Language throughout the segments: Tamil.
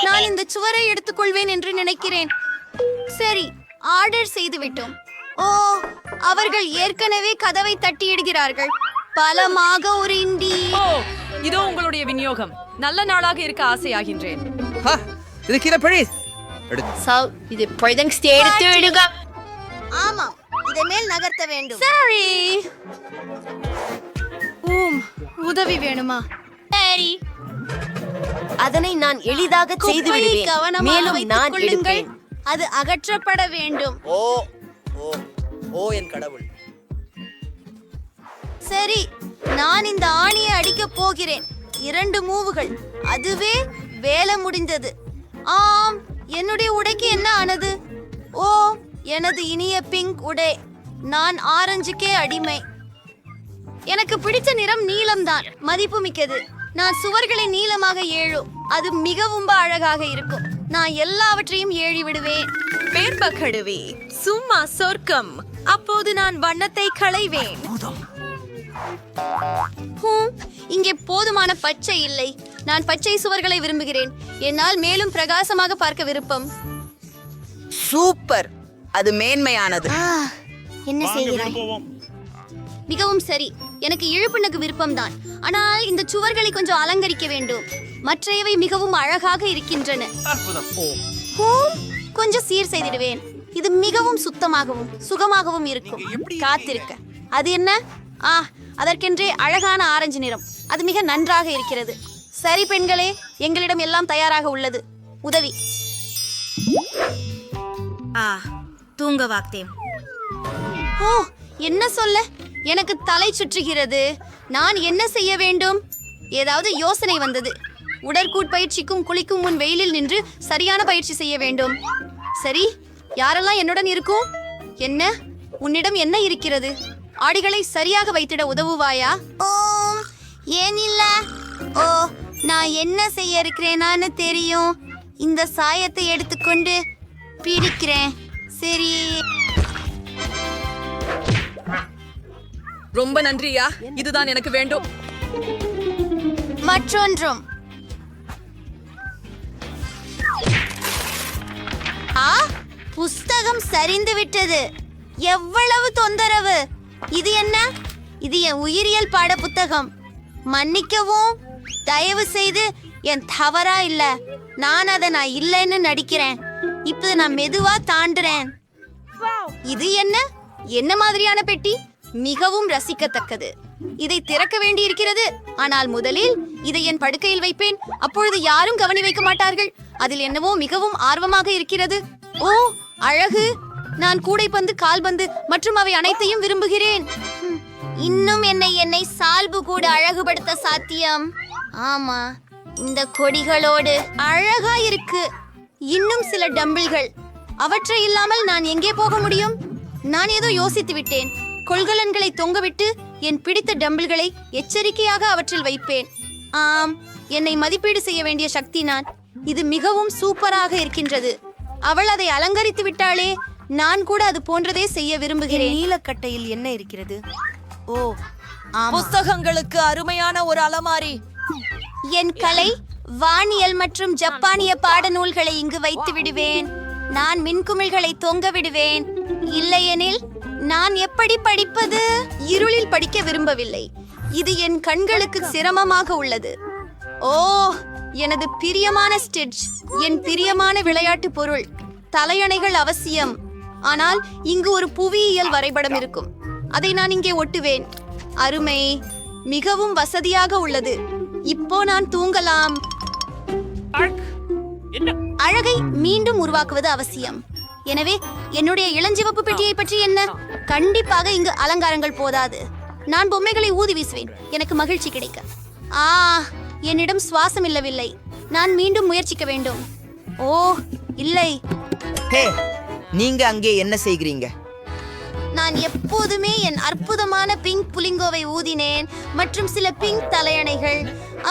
நான் இந்த சுவரை எடுத்துக்கொள்வேன் என்று நினைக்கிறேன். சரி, ஆர்டர் செய்து விட்டோம். ஓ, அவர்கள் ஏற்கனவே கதவை தட்டியிடுகிறார்கள். பலமாக ஒரு இண்டி. ஓ, இதோ உங்களுடைய விநியோகம். நல்ல நாளாக இருக்க ஆசையாகின்றேன். இது கீழே பழி. இது எடுத்து விடுக. ஆமாம், இதை மேல் நகர்த்த வேண்டும். சரி, உதவி வேணுமா? சரி, அதனை நான் எளிதாக செய்து விடுவேன். மேலும் நான் எடுப்பேன். அது அகற்றப்பட வேண்டும். ஓ ஓ ஓ என் கடவுள். சரி, நான் இந்த ஆணியை அடிக்கப் போகிறேன். 2 மூவுகள், அதுவே வேலை முடிந்தது. ஆம், என்னுடைய உடைக்கு என்ன ஆனது? ஓ, எனது இனிய பிங்க் உடை. நான் ஆரஞ்சுக்கே அடிமை. எனக்கு பிடித்த நிறம் நீலம்தான், மதிப்புமிக்கது. நான் சுவர்களை நீளமாக ஏழும். அது மிகவும் அழகாக இருக்கும். நான் எல்லாவற்றையும் ஏழி விடுவேன். பேர்பகடுவே, சும்மா சொர்க்கம். அப்போது நான் வண்ணத்தை களைவேன். இங்கே போதுமான பச்சை இல்லை. நான் பச்சை சுவர்களை விரும்புகிறேன். என்னால் மேலும் பிரகாசமாக பார்க்க விருப்பம். சூப்பர், அது மேன்மையானது. என்ன செய்கிறாய்? மிகவும் சரி. எனக்கு இழுப்புனுக்கு விருப்பம்தான். ஆனால் இந்த சுவர்களை கொஞ்சம் அலங்கரிக்க வேண்டும். மற்றையவை மிகவும் அழகாக இருக்கின்றன. கொஞ்சம் சீர் செய்திடுவேன். இது மிகவும் சுத்தமாகவும் சுகமாகவும் இருக்கும். காத்திருக்க. அது என்ன? அதற்கென்றே அழகான ஆரஞ்சு நிறம். அது மிக நன்றாக இருக்கிறது. சரி பெண்களே, எங்களிடம் எல்லாம் தயாராக உள்ளது. உதவி. தூங்க வாக்தேன். ஓ, என்ன சொல்ல? எனக்கு தலை சுற்றுகிறது. நான் என்ன செய்ய வேண்டும்? ஏதாவது யோசனை வந்தது. உடற்கூட்பயிற்சிக்கும் குளிக்கும் முன் வெயிலில் நின்று சரியான பயிற்சி செய்ய வேண்டும். சரி, யாரெல்லாம் என்னுடன் இருக்கும்? என்ன? உன்னிடம் என்ன இருக்கிறது? ஆடிகளை சரியாக வைத்திட உதவுவாயா? ஓ, ஏன் இல்ல? ஓ, நான் என்ன செய்ய இருக்கிறேனான்னு தெரியும். இந்த சாயத்தை எடுத்துக்கொண்டு பிடிக்கிறேன். சரி, ரொம்ப நன்றியா, இதுதான் எனக்கு வேண்டும். மற்றொன்றும். புஸ்தகம் சரிந்து விட்டது. எவ்வளவு தொந்தரவு! இது என்ன? இது என் உயிரியல் பாட புத்தகம். மன்னிக்கவும், தயவு செய்து. என் தவறா இல்ல. நான் இல்லைன்னு நடிக்கிறேன். இப்ப நான் மெதுவா தாண்டுறேன். இது என்ன? என்ன மாதிரியான பெட்டி? மிகவும் ரசிக்கத்தக்கது. இதை திறக்க வேண்டி இருக்கிறது. ஆனால் முதலில் இதை என் படுக்கையில் வைப்பேன். அப்பொழுது யாரும் கவனி வைக்க மாட்டார்கள். அதில் என்னவோ மிகவும் ஆர்வமாக இருக்கிறது. ஓ, அழகு! நான் கூடைப்பந்து, கால்பந்து மற்றும் அவை அனைத்தையும் விரும்புகிறேன். இன்னும் என்னை சால்பு கூட அழகுபடுத்த சாத்தியம். ஆமா, இந்த கொடிகளோடு அழகா இருக்கு. இன்னும் சில டம்பிள்கள். அவற்றை இல்லாமல் நான் எங்கே போக முடியும்? நான் ஏதோ யோசித்து விட்டேன். கொள்கலன்களை தொங்கவிட்டு என் பிடித்த டம்பிள்களை எச்சரிக்கையாக அவற்றில் வைப்பேன். ஆம், என்னை மதிப்பீடு செய்ய வேண்டிய சக்தி நான். இது மிகவும் சூப்பராக இருக்கின்றது. அவள் அதை அலங்கரித்து விட்டாளே. நான் கூட அது போன்றதே செய்ய விரும்புகிறேன். நீலக்கட்டையில் என்ன இருக்கிறது? ஓ, புஸ்தகங்களுக்கு அருமையான ஒரு அலமாரி. என் கலை, வானியல் மற்றும் ஜப்பானிய பாடநூல்களை இங்கு வைத்து விடுவேன். நான் மின்குமிழ்களை தொங்க விடுவேன். இல்லையெனில் நான் எப்படி படிப்பது? இருளில் படிக்க விரும்பவில்லை. இது என் கண்களுக்கு சிரமமாக உள்ளது. ஓ, எனது பிரியமான ஸ்டிட்ச், என் பிரியமான விளையாட்டு பொருள். தலையணைகள் அவசியம். ஆனால் இங்கு ஒரு புவியியல் வரைபடம் இருக்கும். அதை நான் இங்கே ஒட்டுவேன். அருமை, மிகவும் வசதியாக உள்ளது. இப்போ நான் தூங்கலாம். அழகை மீண்டும் உருவாக்குவது அவசியம். எனவே என்னுடைய இளஞ்சிவப்பு பெட்டியை பற்றி என்ன? கண்டிப்பாக இங்கு அலங்காரங்கள் போதாது. நான் பொம்மைகளை ஊதி வீசுவேன், எனக்கு மகிழ்ச்சி கிடைக்க. என்னிடம் சுவாசம் இல்லவில்லை. நான் மீண்டும் முயற்சிக்க வேண்டும். ஓ, இல்லை. ஹே, நீங்க அங்கே என்ன செய்கிறீங்க? நான் எப்போதுமே என் அற்புதமான பிங்க் புலிங்கோவை ஊதினேன் மற்றும் சில பிங்க் தலையணைகள்.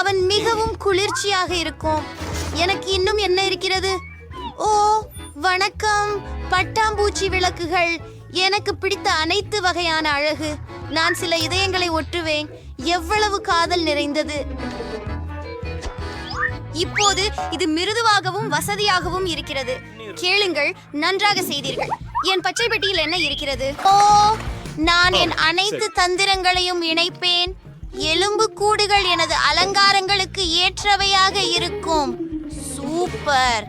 அவன் மிகவும் குளிர்ச்சியாக இருக்கும். எனக்கு இன்னும் என்ன இருக்கிறது? ஓ, வணக்கம். பட்டாம்பூச்சி விளக்குகள். எனக்கு பிடித்த அனைத்து வகையான அழகு. நான் சில இதயங்களை ஒட்டுவேன். எவ்வளவு காதல் நிறைந்தது! இப்போது இது மிருதுவாகவும் வசதியாகவும் இருக்கிறது. கேளுங்கள், நன்றாக செய்தீர்கள். என் பச்சை பெட்டியில் என்ன இருக்கிறது? ஓ, நான் என் அனைத்து தந்திரங்களையும் இணைப்பேன். எலும்பு கூடுகள் எனது அலங்காரங்களுக்கு ஏற்றவையாக இருக்கும். சூப்பர்.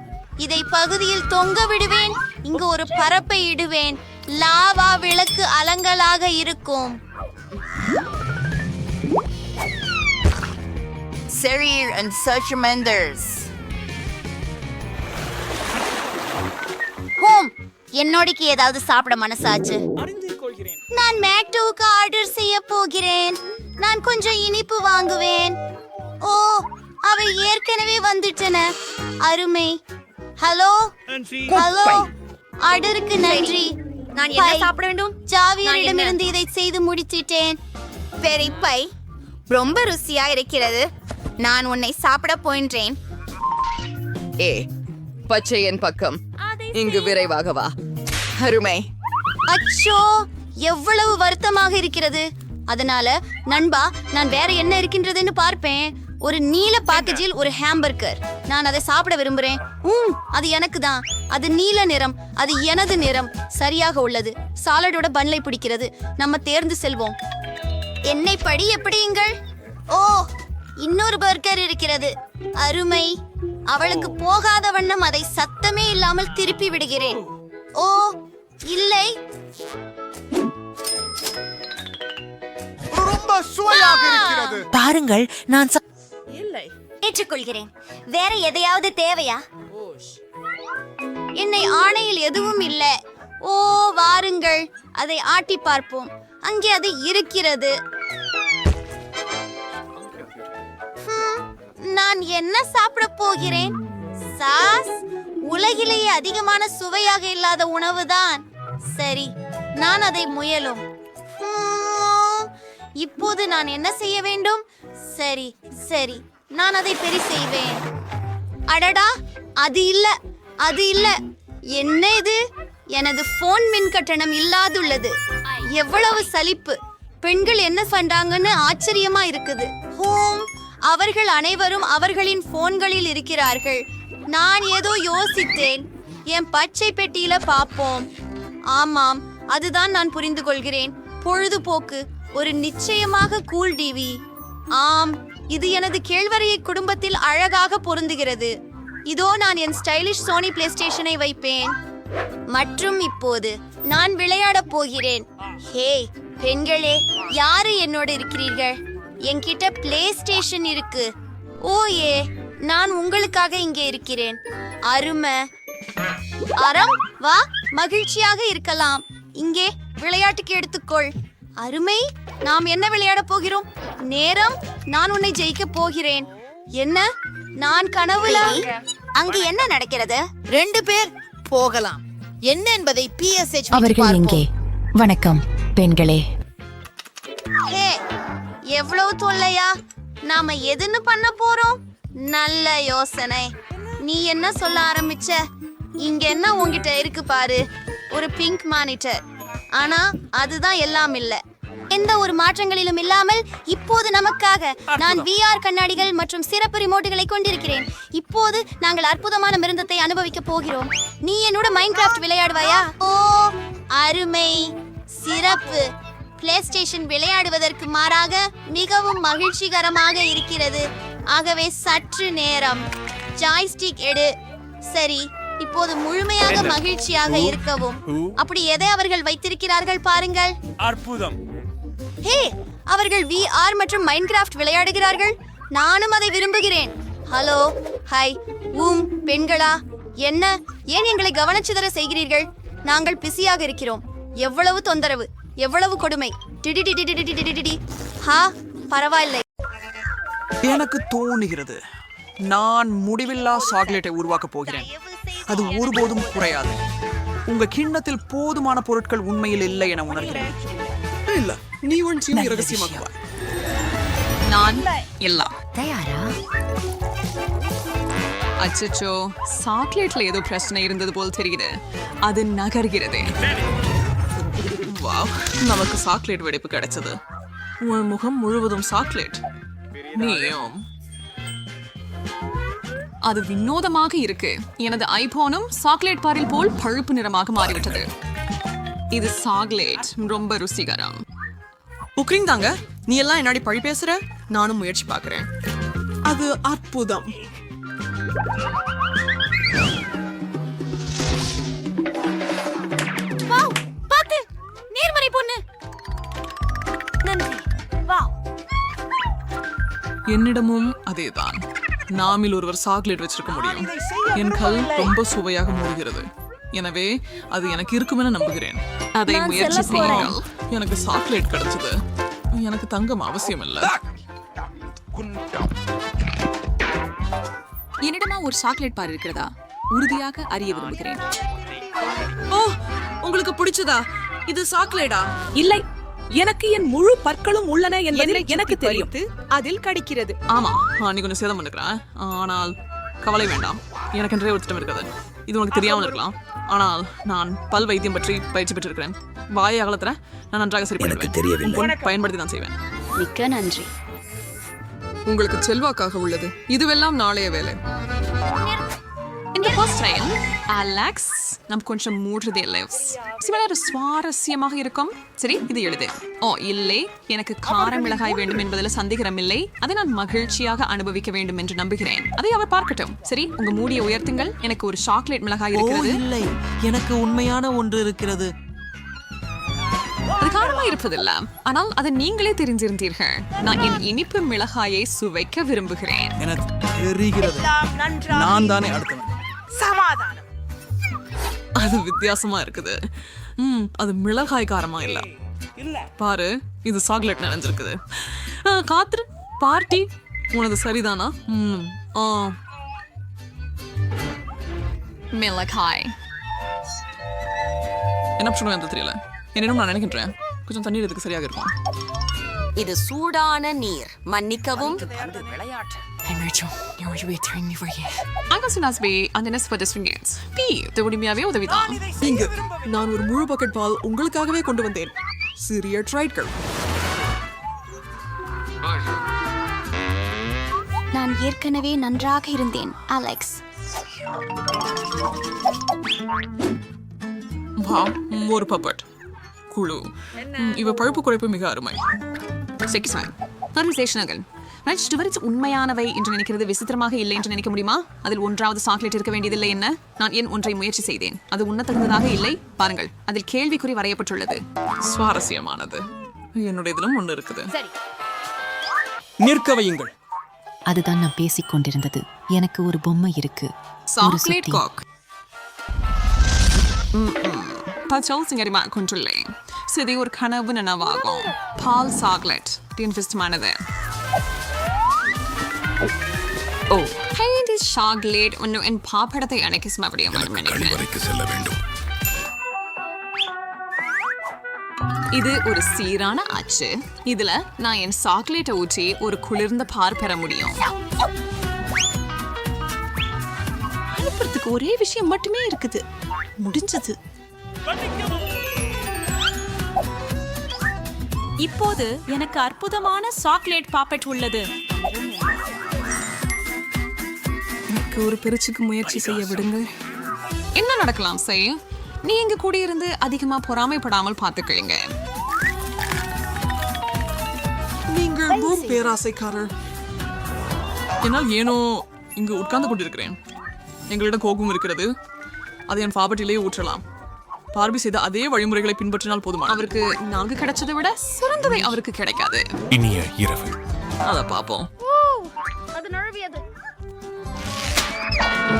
இதை பகுதியில் தொங்க விடுவேன். இங்கு ஒரு பரப்பை இடுவேன். லாவா விளக்கு அலங்கலாக இருக்கும். Serir and such Menders. Home, என்னோடிக்கு ஏதாவது சாப்பிட மனசாச்சு. நான் மேக்டோவுக்கு ஆர்டர் செய்ய போகிறேன். நான் கொஞ்சம் இனிப்பு வாங்குவேன். ஓ, அவை ஏற்கனவே வந்துட்டன. அருமை. ஹலோ ஹலோ, ஆர்டருக்கு நன்றி. நான் என்ன சாப்பிட வேண்டும்? ஜாவியரிடமிருந்து இதை செய்து முடிச்சிட்டேன். பெரிப்பை ரொம்ப ருசியா இருக்கிறது. நான் உன்னை சாப்பிட போயின்றேன். ஏ பச்சையன் பக்கம் இங்கு விரைவாக வா. அருமை. அச்சோ, எவ்வளவு வருத்தமாக இருக்கிறது. அதனால நண்பா, நான் வேற என்ன இருக்கின்றதுன்னு பார்ப்பேன். ஒரு நீல பாக்கெஜில் ஒரு ஹாம்பர்கர். நான் அதை சாப்பிட விரும்புறேன். அது எனக்கு தான். அது நீல நிறம். அது எனது நிறம். சரியாக உள்ளது. சாலடோட பன்லை பிடிக்கிறது. நம்ம தேர்ந்து செல்வோம். என்னை படி எப்படியுங்கள்? ஓ, இன்னொரு பர்கர் இருக்கிறது. அருமை. அவளுக்கு போகாத வண்ணம் அதை சத்தமே இல்லாமல் திருப்பி விடுகிறேன். ஓ இல்லை, ரொம்ப சுவையாக இருக்கிறது. பாருங்கள், நான் ஏற்றுக்கொள்கிறேன். வேற எதையாவது தேவையா? என்னை ஆணையில் எதுவும் இல்லை. ஓ, வாருங்கள், அதை ஆட்டி பார்ப்போம். அங்கே அது இருக்கிறது. நான் என்ன சாப்பிட போகிறேன்? சாஸ். உலகிலேயே அதிகமான சுவையாக இல்லாத உணவுதான். சரி, நான் அதை முயலும். இப்போது நான் என்ன செய்ய வேண்டும்? சரி சரி, நான் அதை பெரி செய்வேன். அடடா, அது இல்ல, அது இல்ல. என்ன இது? எனது போன் மின் கட்டணம் இல்லாதுள்ளது. எவ்வளவு சலிப்பு. பெண்கள் என்ன பண்றாங்கன்னு ஆச்சரியமா இருக்குது. ஹோம், அவர்கள் அனைவரும் அவர்களின் போன்களில் இருக்கிறார்கள். நான் ஏதோ யோசித்தேன். என் பச்சை பெட்டியில பாப்போம். ஆமாம், அதுதான் நான் புரிந்து கொள்கிறேன். பொழுதுபோக்கு, ஒரு நிச்சயமாக கூல் டிவி. ஆம், இது எனது கேழ்வரையை குடும்பத்தில் அழகாக பொருந்துகிறது. இதோ நான் என் ஸ்டைலிஷ் சோனி பிளே ஸ்டேஷனை வைப்பேன். மற்றும் இப்போது நான் விளையாடப் போகிறேன். ஹே பெண்களே, யாரு என்னோடு இருக்கிறீர்கள்? என்கிட்ட பிளே ஸ்டேஷன் இருக்கு. ஓ ஏ, நான் உங்களுக்காக இங்கே இருக்கிறேன். அருமை. அறம், வா, மகிழ்ச்சியாக இருக்கலாம். இங்கே விளையாட்டுக்கு எடுத்துக்கொள். அருமை. நாம் என்ன விளையாட போகிறோம்? நேரம். நான் உன்னை ஜெயிக்க போகிறேன். என்ன? நான் கனவுல? அங்கு என்ன நடக்கிறது? 2 பேர் போகலாம். என்ன என்பதை PSH அவர்கள் எங்கே? வணக்கம் பெண்களே. ஹே, எவ்வளவு தொல்லையா? நாம எதுன்னு பண்ண போறோம்? நல்ல யோசனை. நீ என்ன சொல்ல ஆரம்பிச்ச? இங்க என்ன உன்கிட்ட இருக்கு பாரு, ஒரு பிங்க் மானிட்டர். ஆனா அதுதான் எல்லாம் இல்ல. எந்த ஒரு மாற்றங்களிலும் இல்லாமல் இப்போது நமக்காக நான் VR கண்ணாடிகள் மற்றும் சிறப்பு ரிமோட்டுகளை கொண்டிருக்கிறேன். இப்போது நாங்கள் அற்புதமான மிருந்தத்தை அனுபவிக்க போகிறோம். நீ என்னோட மைன்கிராஃப்ட் விளையாடுவாயா? ஓ அருமை, சிறப்பு. பிளே ஸ்டேஷன் விளையாடுவதற்கு மாறாக மிகவும் மகிழ்ச்சிகரமாக இருக்கிறது. ஆகவே சற்று நேரம் ஜாய்ஸ்டிக் எடு. சரி, இப்போது முழுமையாக மகிழ்ச்சியாக இருக்கவும். அப்படி எதை அவர்கள் வைத்திருக்கிறார்கள் பாருங்கள். அற்புதம். ஹே, அவர்கள் VR மற்றும் மைன்கிராஃப்ட் விளையாடுகிறார்கள். நானும் அதை விரும்புகிறேன். Hello, hi. பெண்களா? என்ன? ஏன் எங்களை கவனச்சிதற செய்கிறீர்கள்? நாங்கள் பிஸியாக இருக்கிறோம். எவ்வளவு தொந்தரவு, எவ்வளவு கொடுமை. டிடிடிடிடிடிடிடிடி. ஹா, பரவாயில்லை. எனக்கு தோணுகிறது நான் முடிவில்லா சாக்லேட்டை உருவாக்க போகிறேன். அது ஒருபோதும் குறையாது. உங்க கிண்ணத்தில் போதுமான பொருட்கள் உண்மையில் இல்லை என உணர்கிறேன். இல்ல, நீ ஒன் சீனி ரகசியமாக வா. நான் எல்லாம் தயாரா? அச்சச்சோ, சாக்லேட்ல ஏதோ பிரச்சனை இருந்தது போல் தெரியுது. அது நகர்கிறது. வாவ், நமக்கு சாக்லேட் வெடிப்பு கிடைச்சது. உன் முகம் முழுவதும் சாக்லேட். நீயும் அது வினோதமாக இருக்கு. எனது ஐபோனும் சாக்லேட் பாரில் போல் பழுப்பு நிறமாக மாறிவிட்டது. இது சாக்லேட், ரொம்ப ருசிகரம். உக்ரிங் தாங்க, நீ எல்லாம் என்னாடி பழி பேசுற? நானும் முயற்சி பார்க்கறேன். அது அற்புதம். பாத்து நேர்மறை பொண்ணு. நன்றி. வாவ். என்னிடமும் அதேதான். நாமில் ஒருவர் சாக்லேட் வச்சிருக்க முடியும். என் கல் ரொம்ப சுவையாக மூடுகிறது. எனவே அது எனக்கு இருக்கும் என நம்புகிறேன். அதை முயற்சி செய்யுங்கள். எனக்கு சாக்லேட் கிடைச்சது. எனக்கு தங்கம் அவசியம் இல்ல. என்னிடமா ஒரு சாக்லேட் பார் இருக்கிறதா? உறுதியாக அறிய விரும்புகிறேன். ஓ, உங்களுக்கு பிடிச்சதா? இது சாக்லேட்டா? இல்லை, எனக்கு என் முழு பற்களும் உள்ளன என்பது எனக்கு தெரியும். அதில் கடிக்கிறது. ஆமா, நீ கொஞ்சம் சேதம் பண்ணுக்கிறேன். ஆனால் கவலை வேண்டாம், எனக்கென்றே ஒரு திட்டம் இருக்கிறது. இது உனக்கு தெரியாமல் இருக்கலாம், ஆனால் நான் பல் வைத்தியம் பற்றி பயிற்சி பெற்றிருக்கிறேன். வாயை அகலத்துற நான் நன்றாக சரி பண்ணுவேன். பயன்படுத்தி நான் செய்வேன். மிக்க நன்றி. உங்களுக்கு செல்வாக்காக உள்ளது. இதுவெல்லாம் நாளைய வேலை. இந்த ஃபர்ஸ்ட் டைம் அலெக்ஸ் நம் கொஞ்சம் மூடுறதே இல்லை. சிவனரு சுவாரஸ்யமாக இருக்கும். சரி, இது எழுது. ஓ இல்லை, எனக்கு கார மிளகாய் வேண்டும் என்பதில் சந்தேகம் இல்லை. அதை நான் மகிழ்ச்சியாக அனுபவிக்க வேண்டும் என்று நம்புகிறேன். அதை அவர் பார்க்கட்டும். சரி, உங்க மூடியை உயர்த்துங்கள். எனக்கு ஒரு சாக்லேட் மிளகாய் இருக்கிறது. இல்லை, எனக்கு உண்மையான ஒன்று இருக்கிறது. அது காரமா இருப்பதில்ல, ஆனால் அதை நீங்களே தெரிஞ்சிருந்தீர்கள். நான் என் இனிப்பு மிளகாயை சுவைக்க விரும்புகிறேன். எனக்கு தெரிகிறது, நான் தானே அடுத்தவன். சமாதானம். அது வித்தியாசமா இருக்குது. அது மிளகாய் காரமா இல்ல. பாரு, இது சாக்லேட் நினைஞ்சிருக்குது. காத்து பார்ட்டி, உனது சரிதானா? மிளகாய் என்ன சொல்லுவேன் தெரியல. என்னிடம் நான் நினைக்கின்றேன் கொஞ்சம் தண்ணீர் இதுக்கு சரியாக இருக்கும். இது சூடான நீர். மன்னிக்கவும். உடமையாவே உதவிதான். இங்க நான் ஒரு முழு பக்கெட் பால் உங்களுக்காகவே கொண்டு வந்தேன். சிறிய ட்ரைட்கள். நான் ஏற்கனவே நன்றாக இருந்தேன், அலெக்ஸ். ஒரு பப்பட் குழு. இவ பழுப்பு குறைப்பு மிக அருமை. உண்மையானவை என்று நினைக்கிறது விசித்திரமாக இல்லை என்று நினைக்க முடியுமா? அதில் ஒன்றாவது சாக்லேட் இருக்க வேண்டியதில்லை என்ன? நான் என் ஒன்றை முயற்சி செய்தேன். அது உண்ணத்தகுந்ததாக இல்லை. பாருங்கள், அதில் கேள்விக்குறி வரையப்பட்டுள்ளது. சுவாரஸ்யமானது. என்னுடைய இதிலும் ஒன்று இருக்குது. நிற்க வையுங்கள். அதுதான் நான் பேசிக் கொண்டிருந்தது. எனக்கு ஒரு பொம்மை இருக்கு. சாக்லேட் காக். பச்சல் சிங்கரிமா கொண்டுள்ளே. சிதி ஒரு கனவு நனவாகும். பால் சாக்லேட் இன்வெஸ்ட்மானது. ஓ, ஹைடி சாக்லேட் ஒன்று என் பாப்படத்தை அணைக்க சமபடியும் செல்ல வேண்டும். இது ஒரு சீரான ஆச்சு. இதுல நான் என் சாக்லேட்டை ஊற்றி ஒரு குளிர்ந்த பார் பெற முடியும். அனுப்புறதுக்கு ஒரே விஷயம் மட்டுமே இருக்குது. முடிஞ்சது. இப்போது எனக்கு அற்புதமான சாக்லேட் பாப்பெட் உள்ளது. எனக்கு ஒரு பெருச்சுக்கு முயற்சி செய்ய விடுங்கள். என்ன நடக்கலாம் செய்? நீ எங்க கூட இருந்து அதிகமா பொறாமைப்படாமல் பார்த்துக்கீங்க. நீங்கள் பேராசைக்காரர். என்னால் ஏனோ இங்கு உட்கார்ந்து கொண்டிருக்கிறேன். எங்களிடம் கோபம் இருக்கிறது. அதை என் பாபட்டிலேயே ஊற்றலாம். பார்பி செய்த அதே வழிமுறைகளை பின்பற்றினால் போதுமான. அவருக்கு 4 கிடைச்சதை விட சிறந்தவை அவருக்கு கிடைக்காது. இனிய இரவு. அத பாப்போம்.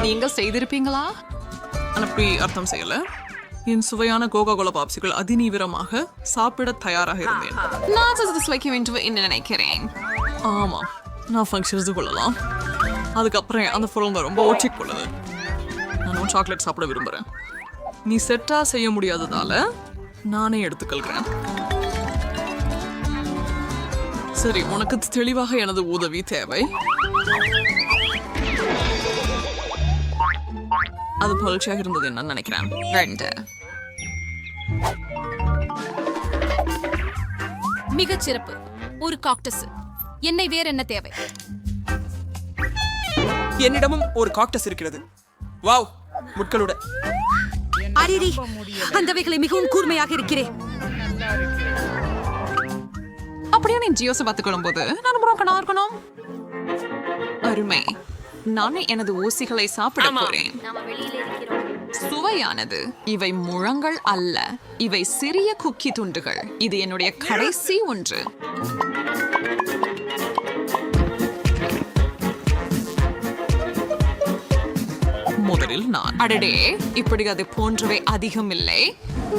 நீங்க செய்திருப்பீங்களா? அப்படி அர்த்தம் செய்யல. என் சுவையான கோகா கோலா பாப்சிகள் அதிநீவிரமாக சாப்பிட தயாராக இருந்தேன். நான் அது சுவைக்க வேண்டும் என்று நினைக்கிறேன். ஆமா, நான் ஃபங்க்ஷன்ஸ் கொள்ளலாம். அதுக்கப்புறம் அந்த பொருள் ரொம்ப ஒட்டிக்கொள்ளுது. நானும் சாக்லேட் சாப்பிட விரும்புறேன். நீ செட்டா செய்ய முடியாததால நானே எடுத்துக்கொள்கிறேன். சரி, உனக்கு தெளிவாக எனது உதவி தேவை. அது பயிற்சியாக இருந்தது என்ன நினைக்கிறேன். 2 மிகச் சிறப்பு. ஒரு காக்டஸ். என்னை வேற என்ன தேவை? என்னிடமும் ஒரு காக்டஸ் இருக்கிறது. வாவ், முட்களோட. அரிரி, அந்தவைகளை மிகவும் கூர்மையாக இருக்கிறேன். அப்படியே நீ ஜியோஸை பார்த்துக்கொள்ளும் போது நான் புரோக்கனா இருக்கணும். அருமை. நான் எனது ஊசிகளை சாப்பிட போறேன். சுவையானது. இவை முழங்கள் அல்ல, இவை சிறிய குக்கி துண்டுகள். இது என்னுடைய கடைசி ஒன்று. முதலில் நான் அடடே, இப்படி அது போன்றவை அதிகம் இல்லை.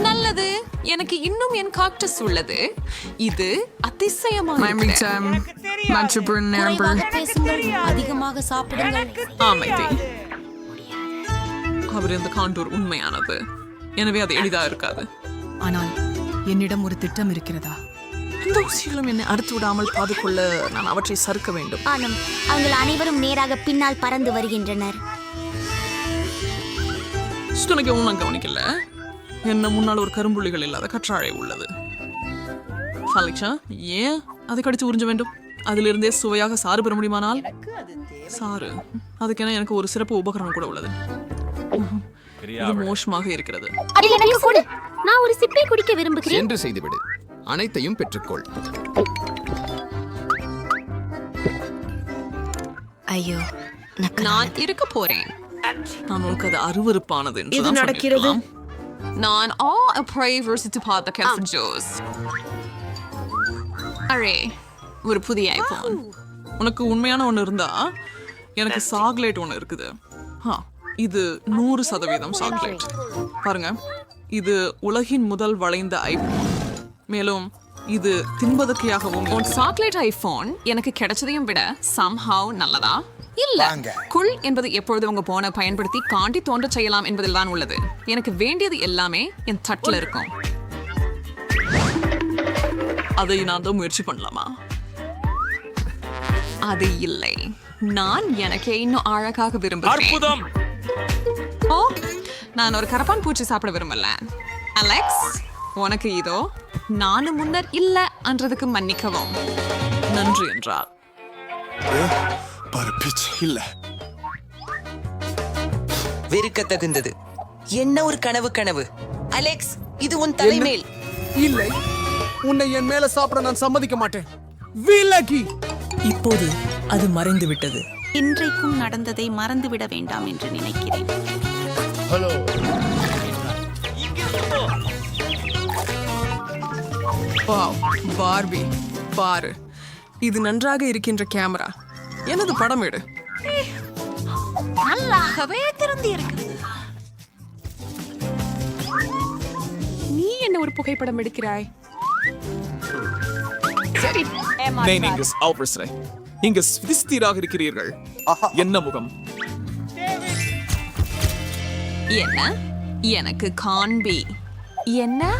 நல்லது, எனக்கு இன்னும் என் காக்டஸ் உள்ளது. இது அதிசயமாக பேசுங்கள், அதிகமாக சாப்பிடுங்கள். அமைதி. அவர் இந்த காண்டூர் உண்மையானது, எனவே அது எளிதா இருக்காது. ஆனால் என்னிடம் ஒரு திட்டம் இருக்கிறதா? இந்த ஊசிகளும் என்னை அறுத்து விடாமல் பாதுகொள்ள நான் அவற்றை சறுக்க வேண்டும். ஆனம், அவங்கள் அனைவரும் நேராக பின்னால் பறந்து வருகின்றனர். சுத்தனைக்கவும் நான் கவனிக்கல. என்ன முன்னால் ஒரு கரும்புள்ளிகள் இல்லாத கற்றாழை உள்ளது. அலெக்சா, ஏன் அதை கடிச்சு உறிஞ்ச வேண்டும்? அதிலிருந்தே சுவையாக சாறு பெற முடியுமானால் சாறு. அதுக்கென எனக்கு ஒரு சிறப்பு உபகரணம் கூட உள்ளது. இது மோசமாக இருக்கிறது. நான் ஒரு சிப்பை குடிக்க விரும்புகிறேன் என்று செய்துவிடு. அனைத்தையும் பெற்றுக்கொள். ஐயோ, நான் இருக்க போறேன். நான் உனக்கு அது அருவருப்பானது என்று இது தான் நடக்கிறது. சொல்லியிருக்கலாம். நான் யோசித்து பார்த்த கெல்ஃபன் ஜோஸ். அரே, ஒரு புதிய ஐபோன். உனக்கு உண்மையான ஒன்று இருந்தா எனக்கு சாக்லேட் ஒன்று இருக்குது. இது 100% சாக்லேட். பாருங்க, இது உலகின் முதல் வளைந்த ஐபோன். மேலும் இது தின்பதற்கையாகவும் உன் சாக்லேட் ஐபோன் எனக்கு கிடைச்சதையும் விட somehow நல்லதா? இல்ல. குள் என்பது எப்பொழுது உங்க போனை பயன்படுத்தி காண்டி தோன்ற செய்யலாம் என்பதில் தான் உள்ளது. எனக்கு வேண்டியது எல்லாமே என் தட்டுல இருக்கும். அதை நான் தான் முயற்சி பண்ணலாமா? அது இல்லை. நான் எனக்கே இன்னும் அழகாக விரும்புகிறேன். அற்புதம். ஓ, நான் ஒரு கரப்பான் பூச்சி சாப்பிட விரும்பல. அலெக்ஸ், உனக்கு இதோ. நானும் முன்னர் இல்ல என்றதுக்கு மன்னிக்கவும். நன்றி என்றால் இல்ல. வெறுக்க தகுந்தது. என்ன ஒரு கனவு. அலெக்ஸ், இது உன் தலைமேல். இல்லை, உன்னை என் மேல சாப்பிட நான் சம்மதிக்க மாட்டேன். விலகி. இப்போது அது மறைந்து விட்டது. இன்றைக்கும் நடந்ததை மறந்துவிட வேண்டாம் என்று நினைக்கிறேன். பார்பி, பாரு, இது நன்றாக இருக்கின்ற கேமரா. எனது படம் எடு. நல்லாகவே திறந்து இருக்கிறது. நீ என்ன ஒரு புகைப்படம் எடுக்கிறாய்? சரி, இங்க ஸ்திராக இருக்கிறீர்கள். என்ன முகம்? என்ன? எனக்கு காண்பி. என்ன?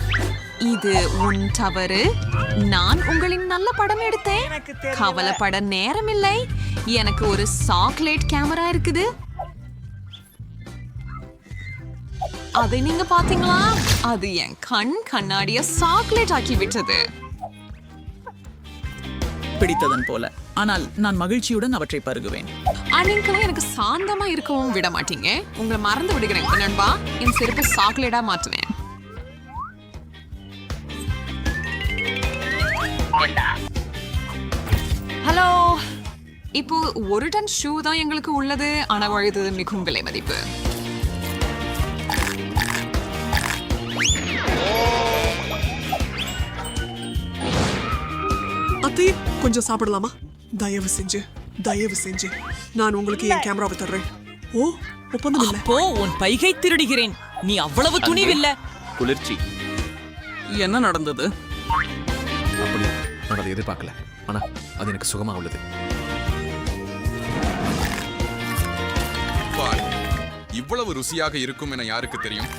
இது உன் தவறு. நான் உங்களின் நல்ல படம் எடுத்தேன். கவலைப்பட நேரமில்லை. எனக்கு ஒரு சாக்லேட் கேமரா இருக்குது. அதை நீங்க பாத்தீங்களா? அது என் கண்ணாடிய சாக்லேட் ஆக்கி விட்டது. பிடித்ததன் போல. ஆனால் நான் மகிழ்ச்சியுடன் அவற்றை பருகுவேன். நீங்களும் எனக்கு சாந்தமா இருக்கவும் விட மாட்டீங்க. உங்களை மறந்து விடுகிறேன் நண்பா. என் செருப்பு சாக்லேட்டா மாற்றுவேன். ஹலோ, இப்போ 1 டன் ஷூ தான் எங்களுக்கு உள்ளது. ஆனா வழுது மிகவும் விலை மதிப்பு. அத்தை, கொஞ்சம் சாப்பிடலாமா? தயவு செஞ்சு நான் உங்களுக்கு என் கேமராவை தர்றேன். ஓ, ஒப்பந்தம் இல்ல. அப்போ உன் பைகை திருடுகிறேன். நீ அவ்வளவு துணிவில்லை. குளிர்ச்சி. என்ன நடந்தது? அப்படி நான் அதை எதிர்பார்க்கல. ஆனா அது எனக்கு சுகமா உள்ளது. இவ்வளவு ருசியாக இருக்கும் என யாருக்கு தெரியும்?